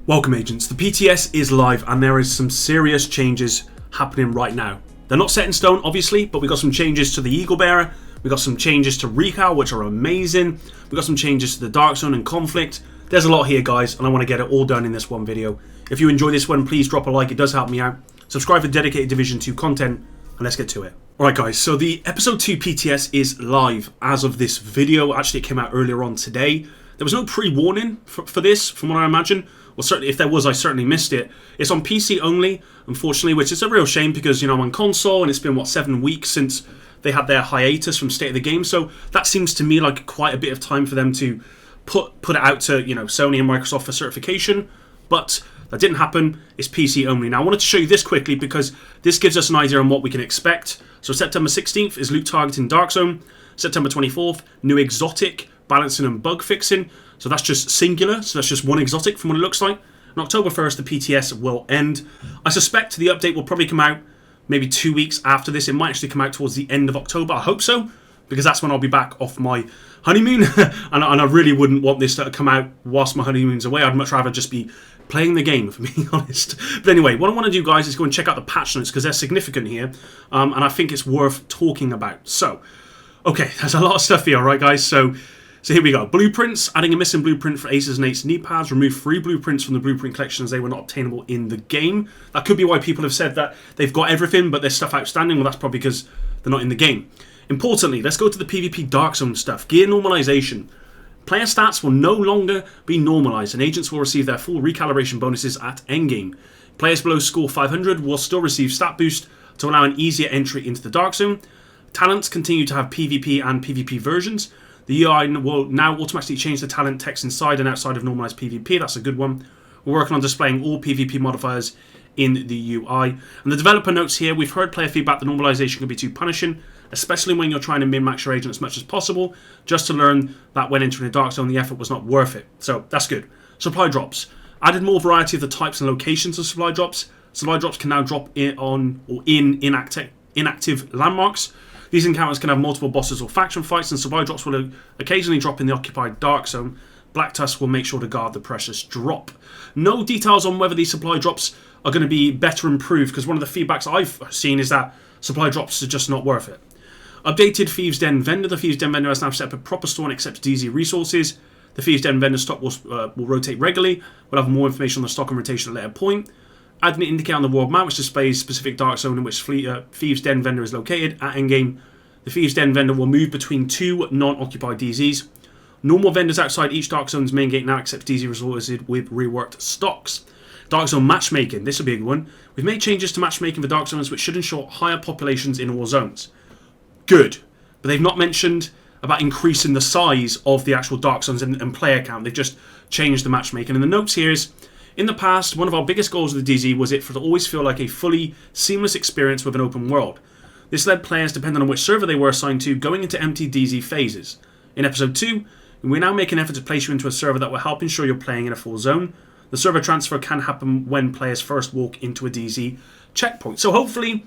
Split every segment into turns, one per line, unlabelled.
Welcome agents, the PTS is live and there is some serious changes happening right now. They're not set in stone obviously, but we got some changes to the Eagle Bearer, we got some changes to Recal which are amazing, we got some changes to the Dark Zone and Conflict. There's a lot here guys and I want to get it all done in this one video. If you enjoy this one, please drop a like, it does help me out. Subscribe for dedicated Division 2 content and let's get to it. Alright guys, so the Episode 2 PTS is live as of this video. Actually it came out earlier on today. There was no pre-warning for this from what I imagine. Well, certainly, if there was, I certainly missed it. It's on PC only, unfortunately, which is a real shame because, you know, I'm on console and it's been, what, 7 weeks since they had their hiatus from State of the Game. So that seems to me like quite a bit of time for them to put it out to, you know, Sony and Microsoft for certification. But that didn't happen. It's PC only. Now, I wanted to show you this quickly because this gives us an idea on what we can expect. So September 16th is loot targeting Dark Zone. September 24th, new exotic, balancing and bug fixing. So that's just singular, so that's just one exotic from what it looks like. On October 1st, the PTS will end. I suspect the update will probably come out maybe 2 weeks after this. It might actually come out towards the end of October. I hope so, because that's when I'll be back off my honeymoon. and I really wouldn't want this to come out whilst my honeymoon's away. I'd much rather just be playing the game, if I'm being honest. But anyway, what I want to do, guys, is go and check out the patch notes, because they're significant here. And I think it's worth talking about. So, okay, there's a lot of stuff here, alright, guys? So here we go. Blueprints. Adding a missing blueprint for Aces and Eights knee pads. Remove 3 blueprints from the blueprint collection as they were not obtainable in the game. That could be why people have said that they've got everything, but there's stuff outstanding. Well, that's probably because they're not in the game. Importantly, let's go to the PvP Dark Zone stuff. Gear normalization. Player stats will no longer be normalized, and agents will receive their full recalibration bonuses at endgame. Players below score 500 will still receive stat boost to allow an easier entry into the Dark Zone. Talents continue to have PvP and PvP versions. The UI will now automatically change the talent text inside and outside of normalized PvP. That's a good one. We're working on displaying all PvP modifiers in the UI. And the developer notes here, we've heard player feedback that normalization can be too punishing, especially when you're trying to min-max your agent as much as possible, just to learn that when entering a Dark Zone, the effort was not worth it. So that's good. Supply drops. Added more variety of the types and locations of supply drops. Supply drops can now drop in inactive landmarks. These encounters can have multiple bosses or faction fights, and supply drops will occasionally drop in the occupied Dark Zone. Black Tusk will make sure to guard the precious drop. No details on whether these supply drops are going to be better improved, because one of the feedbacks I've seen is that supply drops are just not worth it. Updated Thieves' Den vendor. The Thieves' Den vendor has now set up a proper store and accepts DZ resources. The Thieves' Den vendor stock will rotate regularly. We'll have more information on the stock and rotation at a later point. Add an indicator on the world map which displays specific Dark Zone in which Thieves' Den vendor is located. At endgame, the Thieves' Den vendor will move between 2 non-occupied DZs. Normal vendors outside each Dark Zone's main gate now accept DZ resources with reworked stocks. Dark Zone matchmaking. This will be a good one. We've made changes to matchmaking for Dark Zones which should ensure higher populations in all zones. Good. But they've not mentioned about increasing the size of the actual Dark Zones and player count. They've just changed the matchmaking. And the notes here is, in the past, one of our biggest goals of the DZ was it for to always feel like a fully seamless experience with an open world. This led players, depending on which server they were assigned to, going into empty DZ phases. In Episode 2, we now make an effort to place you into a server that will help ensure you're playing in a full zone. The server transfer can happen when players first walk into a DZ checkpoint. So hopefully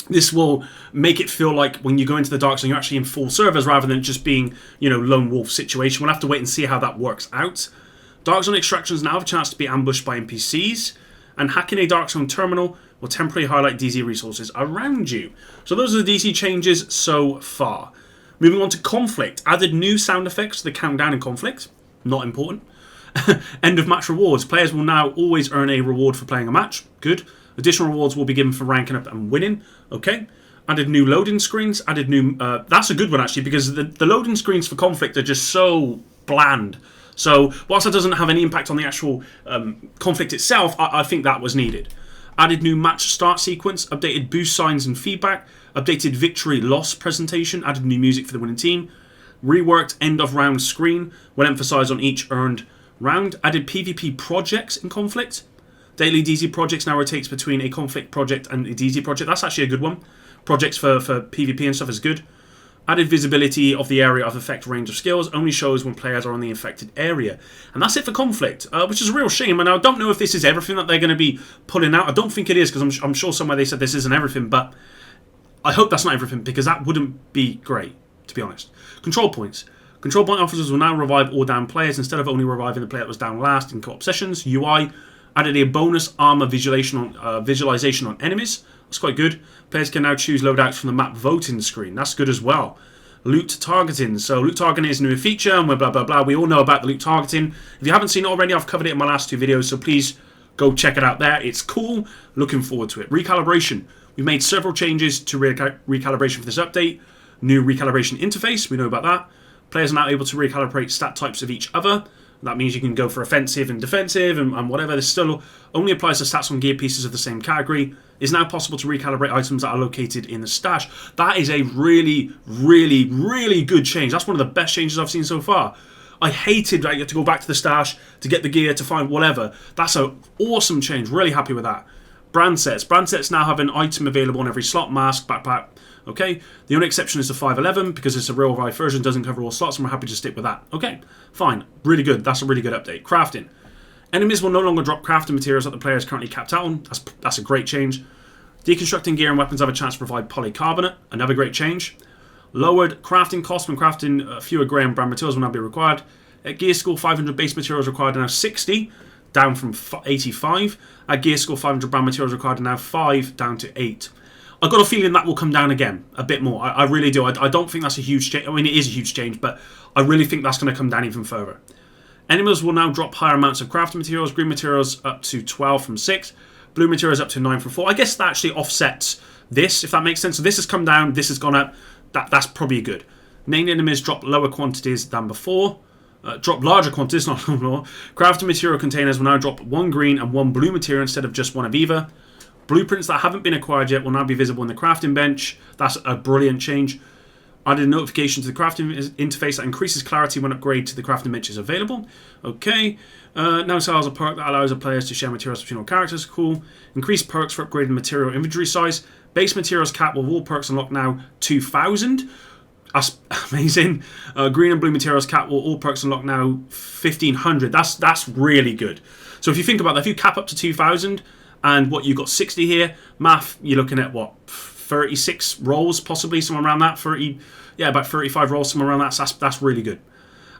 this will make it feel like when you go into the Dark Zone, you're actually in full servers rather than just being, you know, lone wolf situation. We'll have to wait and see how that works out. Dark Zone extractions now have a chance to be ambushed by NPCs, and hacking a Dark Zone terminal will temporarily highlight DZ resources around you. So those are the DZ changes so far. Moving on to Conflict. Added new sound effects to the countdown in Conflict. Not important. End of match rewards. Players will now always earn a reward for playing a match. Good. Additional rewards will be given for ranking up and winning. Okay. Added new loading screens. Added new... that's a good one actually, because the loading screens for Conflict are just so bland. So, whilst that doesn't have any impact on the actual conflict itself, I think that was needed. Added new match start sequence, updated boost signs and feedback, updated victory loss presentation, added new music for the winning team, reworked end of round screen, will emphasise on each earned round, added PvP projects in Conflict. Daily DZ projects now rotates between a Conflict project and a DZ project. That's actually a good one. Projects for PvP and stuff is good. Added visibility of the area of effect range of skills only shows when players are on the infected area. And that's it for Conflict, which is a real shame. And I don't know if this is everything that they're going to be pulling out. I don't think it is, because I'm sure somewhere they said this isn't everything. But I hope that's not everything, because that wouldn't be great, to be honest. Control points. Control point officers will now revive all down players instead of only reviving the player that was down last in co-op sessions. UI added a bonus armor visualization on enemies. That's quite good. Players can now choose loadouts from the map voting screen. That's good as well. Loot targeting. So loot targeting is a new feature, and blah blah blah. We all know about the loot targeting. If you haven't seen it already, I've covered it in my last 2 videos, so please go check it out there. It's cool. Looking forward to it. Recalibration. We made several changes to recalibration for this update. New recalibration interface. We know about that. Players are now able to recalibrate stat types of each other. That means you can go for offensive and defensive and whatever. This still only applies to stats on gear pieces of the same category. It's now possible to recalibrate items that are located in the stash. That is a really, really, really good change. That's one of the best changes I've seen so far. I hated that you had to go back to the stash to get the gear, to find whatever. That's an awesome change. Really happy with that. Brand sets. Brand sets now have an item available on every slot, mask, backpack. Okay, the only exception is the 511 because it's a real life version, doesn't cover all slots, and we're happy to stick with that. Okay, fine, really good. That's a really good update. Crafting. Enemies will no longer drop crafting materials that the player is currently capped out on. That's a great change. Deconstructing gear and weapons have a chance to provide polycarbonate. Another great change. Lowered crafting costs when crafting fewer grey and brown materials will now be required. At Gear School, 500 base materials required are now 60, down from 85. At Gear School, 500 brown materials required are now 5, down to 8. I've got a feeling that will come down again a bit more. I really do. I don't think that's a huge change. I mean, it is a huge change, but I really think that's going to come down even further. Enemies will now drop higher amounts of crafting materials. Green materials up to 12 from 6. Blue materials up to 9 from 4. I guess that actually offsets this, if that makes sense. So this has come down, this has gone up. That's probably good. Named enemies drop lower quantities than before. Drop larger quantities, not more. Crafting material containers will now drop 1 green and 1 blue material instead of just one of either. Blueprints that haven't been acquired yet will now be visible in the crafting bench. That's a brilliant change. Added a notification to the crafting interface that increases clarity when upgrade to the crafting bench is available. Okay. Now sells a perk that allows the players to share materials between all characters. Cool. Increased perks for upgrading material inventory size. Base materials cap with all perks unlocked now 2,000. That's amazing. Green and blue materials cap with all perks unlocked now 1,500. That's really good. So if you think about that, if you cap up to 2,000 and what you've got 60 here, math, you're looking at what, 36 rolls possibly, somewhere around that. 30, yeah, about 35 rolls, somewhere around that. So that's really good.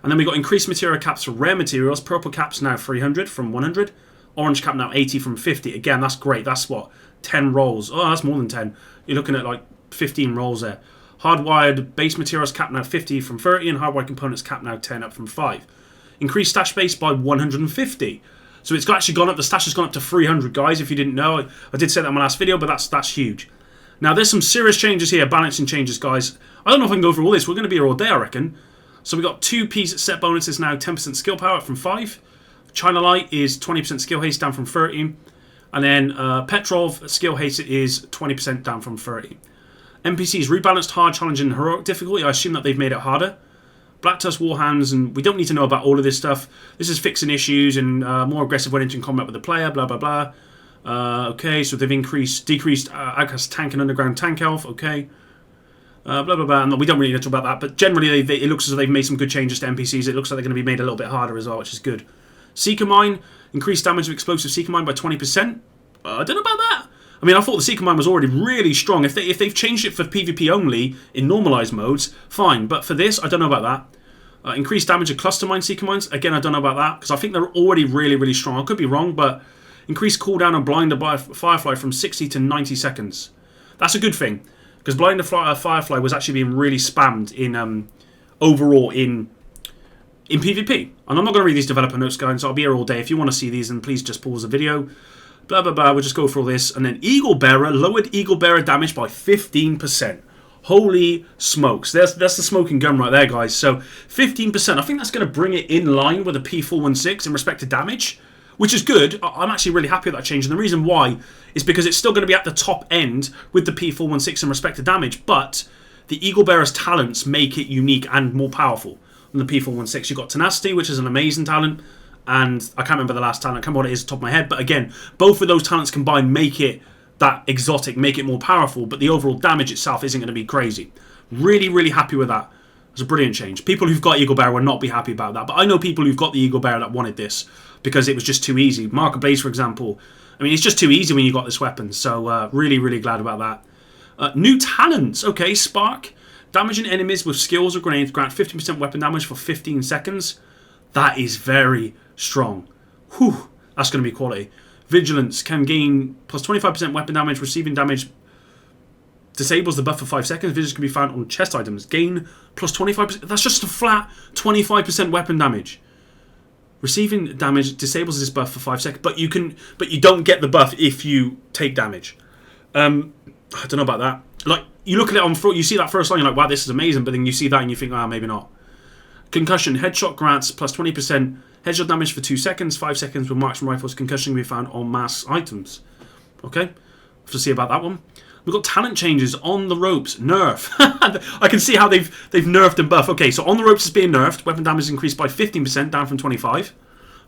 And then we got increased material caps for rare materials. Purple caps now 300 from 100. Orange cap now 80 from 50. Again, that's great. That's what, 10 rolls. Oh, that's more than 10. You're looking at like 15 rolls there. Hardwired base materials cap now 50 from 30, and hardwired components cap now 10 up from 5. Increased stash base by 150. So it's actually gone up. The stash has gone up to 300, guys. If you didn't know, I did say that in my last video, but that's huge. Now there's some serious changes here, balancing changes, guys. I don't know if I can go through all this. We're going to be here all day, I reckon. So we got 2 set bonuses now, 10% skill power from 5. China Light is 20% skill haste down from 30. And then Petrov skill haste is 20% down from 30. NPCs rebalanced hard, challenge, and heroic difficulty. I assume that they've made it harder. Black Tusk Warhounds, and we don't need to know about all of this stuff. This is fixing issues and more aggressive when entering combat with the player, blah, blah, blah. Okay, so they've decreased outcast tank and underground tank health, okay. Blah, blah, blah, and we don't really need to talk about that, but generally it looks as though they've made some good changes to NPCs. It looks like they're going to be made a little bit harder as well, which is good. Seeker Mine, increased damage of explosive Seeker Mine by 20%. I don't know about that. I mean, I thought the Seeker Mine was already really strong. If they've changed it for PvP only in normalized modes, fine. But for this, I don't know about that. Increased damage of Cluster Mine Seeker Mines. Again, I don't know about that because I think they're already really, really strong. I could be wrong, but increased cooldown on Blind the Firefly from 60 to 90 seconds. That's a good thing because Blind the Firefly was actually being really spammed in overall in PvP. And I'm not going to read these developer notes, guys. So I'll be here all day. If you want to see these, then please just pause the video. Blah, blah, blah. We'll just go through all this. And then Eagle Bearer lowered Eagle Bearer damage by 15%. Holy smokes. That's the smoking gun right there, guys. So 15%. I think that's going to bring it in line with the P416 in respect to damage, which is good. I'm actually really happy with that change. And the reason why is because it's still going to be at the top end with the P416 in respect to damage. But the Eagle Bearer's talents make it unique and more powerful than the P416. You've got Tenacity, which is an amazing talent. And I can't remember the last talent. I can't remember what it is off the top of my head. But again, both of those talents combined make it that exotic, make it more powerful. But the overall damage itself isn't going to be crazy. Really, really happy with that. It's a brilliant change. People who've got Eagle Bearer will not be happy about that. But I know people who've got the Eagle Bearer that wanted this because it was just too easy. Marker Blaze, for example. I mean, it's just too easy when you got this weapon. So really, really glad about that. New talents. Okay, Spark. Damaging enemies with skills or grenades grant 15% weapon damage for 15 seconds. That is very strong. Whew, that's going to be quality. Vigilance can gain plus 25% weapon damage. Receiving damage disables the buff for 5 seconds. Vigilance can be found on chest items. Gain plus 25%. That's just a flat 25% weapon damage. Receiving damage disables this buff for 5 seconds, but you don't get the buff if you take damage. I don't know about that. Like, you look at it on front, you see that first line, you're like, wow, this is amazing, but then you see that and you think, maybe not. Concussion. Headshot grants plus 20% headshot damage for 2 seconds. 5 seconds with marksman rifles. Concussion can be found on mass items. Okay, have to see about that one. We've got talent changes on the ropes. Nerf. I can see how they've nerfed and buffed. Okay, so on the ropes is being nerfed. Weapon damage is increased by 15%, down from 25.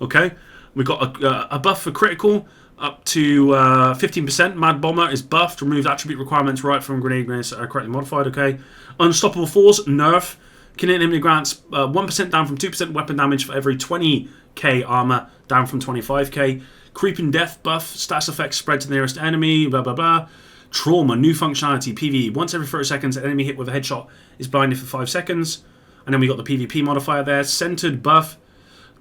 Okay, we've got a buff for critical up to 15%. Mad Bomber is buffed. Removed attribute requirements right from grenades that are correctly modified. Okay, Unstoppable Force nerf. Killing enemy grants 1% down from 2% weapon damage for every 20k armor, down from 25k. Creeping Death buff. Status effects spread to the nearest enemy. Blah blah blah. Trauma, new functionality, PvE. Once every 30 seconds, an enemy hit with a headshot is blinded for 5 seconds. And then we got the PvP modifier there. Centered buff.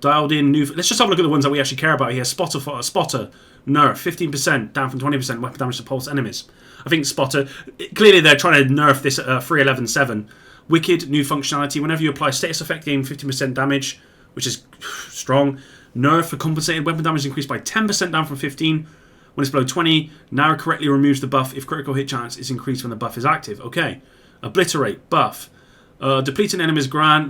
Dialed in new... Let's just have a look at the ones that we actually care about here. Spotter, nerf, 15%, down from 20% weapon damage to pulse enemies. I think Spotter... Clearly they're trying to nerf this at 3.11.7. Wicked, new functionality. Whenever you apply status effect, gain 15% damage, which is strong. Nerf for compensated weapon damage increased by 10%, down from 15. When it's below 20, now correctly removes the buff if critical hit chance is increased when the buff is active. Okay. Obliterate, buff. Depleting enemies grant,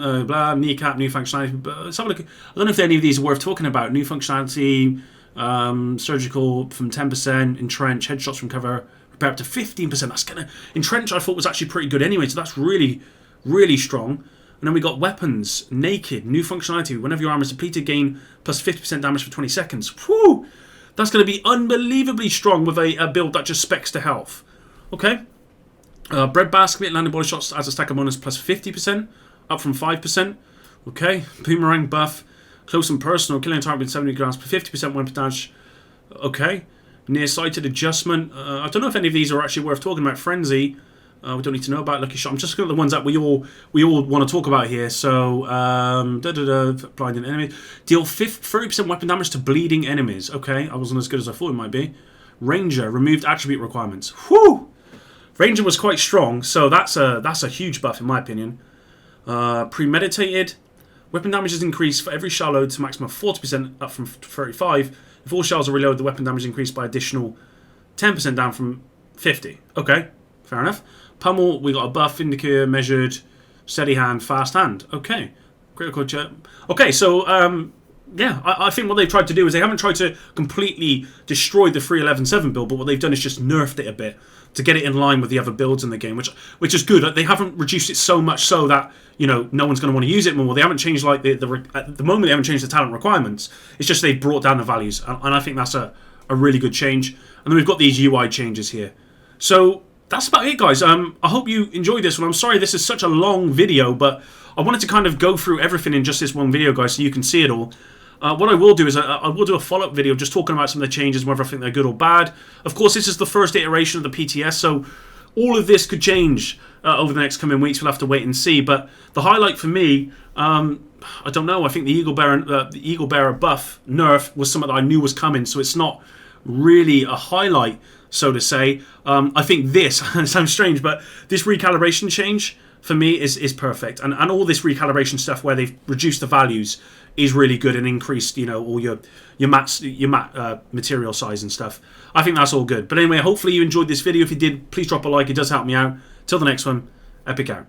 kneecap, new functionality. Let's have a look. I don't know if any of these are worth talking about. New functionality, surgical from 10%, entrench, headshots from cover, repair up to 15%. That's gonna... Entrench I thought was actually pretty good anyway, so that's really, really strong. And then we got weapons, naked, new functionality. Whenever your armor is depleted, gain plus 50% damage for 20 seconds. Whew! That's going to be unbelievably strong with a build that just specs to health. Okay. Bread basket, landing body shots as a stack of bonus plus 50%, up from 5%. Okay. Boomerang buff, close and personal, killing a target with 70 grams per 50% weapon damage. Okay. Nearsighted adjustment. I don't know if any of these are actually worth talking about. Frenzy. We don't need to know about Lucky Shot. I'm just looking at the ones that we all want to talk about here. So, blinding enemies. Deal 30% weapon damage to bleeding enemies. Okay, I wasn't as good as I thought it might be. Ranger, removed attribute requirements. Whew! Ranger was quite strong, so that's a huge buff in my opinion. Premeditated. Weapon damage is increased for every shell load to maximum of 40%, up from 35. If all shells are reloaded, the weapon damage is increased by additional 10%, down from 50. Okay, fair enough. Pummel, we got a buff, indicator, measured, steady hand, fast hand. Okay. Critical check. Okay, so, yeah, I think what they've tried to do is they haven't tried to completely destroy the 3.11.7 build, but what they've done is just nerfed it a bit to get it in line with the other builds in the game, which is good. They haven't reduced it so much so that, you know, no one's going to want to use it more. They haven't changed, like, at the moment they haven't changed the talent requirements. It's just they've brought down the values, and I think that's a really good change. And then we've got these UI changes here. So that's about it, guys. I hope you enjoyed this one. I'm sorry this is such a long video, but I wanted to kind of go through everything in just this one video, guys, so you can see it all. What I will do is I will do a follow-up video just talking about some of the changes, whether I think they're good or bad. Of course, this is the first iteration of the PTS, so all of this could change over the next coming weeks. We'll have to wait and see. But the highlight for me, I don't know. I think the Eagle Bearer buff nerf was something that I knew was coming, so it's not really a highlight, so to say. I think this, it sounds strange, but this recalibration change for me is perfect, and all this recalibration stuff where they've reduced the values is really good and increased, you know, all your matte material size and stuff. I think that's all good. But anyway, hopefully you enjoyed this video. If you did, please drop a like. It does help me out. Till the next one, epic out.